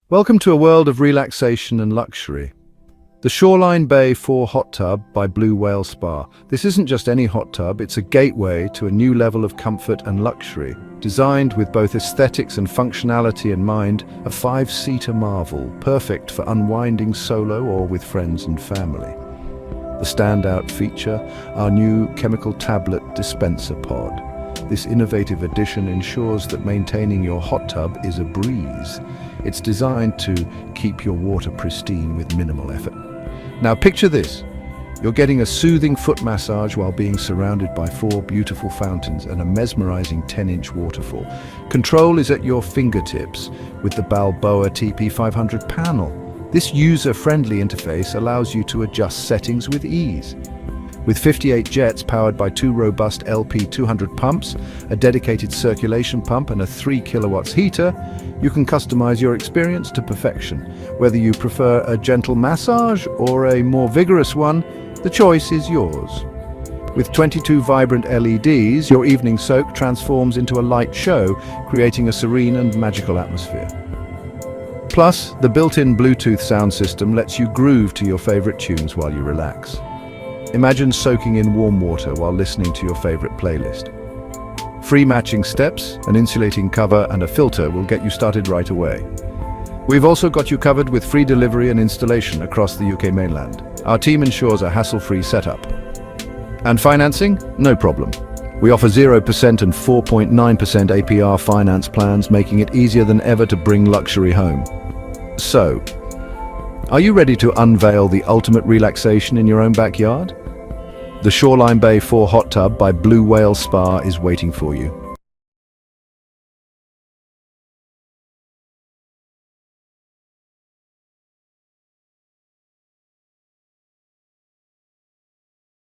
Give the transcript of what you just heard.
Welcome to a world of relaxation and luxury. The Shoreline Bay IV Hot Tub by Blue Whale Spa. This isn't just any hot tub, it's a gateway to a new level of comfort and luxury. Designed with both aesthetics and functionality in mind, a 5-seater marvel, perfect for unwinding solo or with friends and family. The standout feature, our new chemical tablet dispenser pod. This innovative addition ensures that maintaining your hot tub is a breeze. It's designed to keep your water pristine with minimal effort. Now picture this. You're getting a soothing foot massage while being surrounded by 4 beautiful fountains and a mesmerizing 10-inch waterfall. Control is at your fingertips with the Balboa TP500 panel. This user-friendly interface allows you to adjust settings with ease. With 58 jets powered by 2 robust LP200 pumps, a dedicated circulation pump and a 3 kilowatts heater, you can customize your experience to perfection. Whether you prefer a gentle massage or a more vigorous one, the choice is yours. With 22 vibrant LEDs, your evening soak transforms into a light show, creating a serene and magical atmosphere. Plus, the built-in Bluetooth sound system lets you groove to your favorite tunes while you relax. Imagine soaking in warm water while listening to your favorite playlist. Free matching steps, an insulating cover and a filter will get you started right away. We've also got you covered with free delivery and installation across the UK mainland. Our team ensures a hassle-free setup. And financing? No problem. We offer 0% and 4.9% APR finance plans, making it easier than ever to bring luxury home. So, are you ready to unveil the ultimate relaxation in your own backyard? The Shoreline Bay IV Hot Tub by Blue Whale Spa is waiting for you.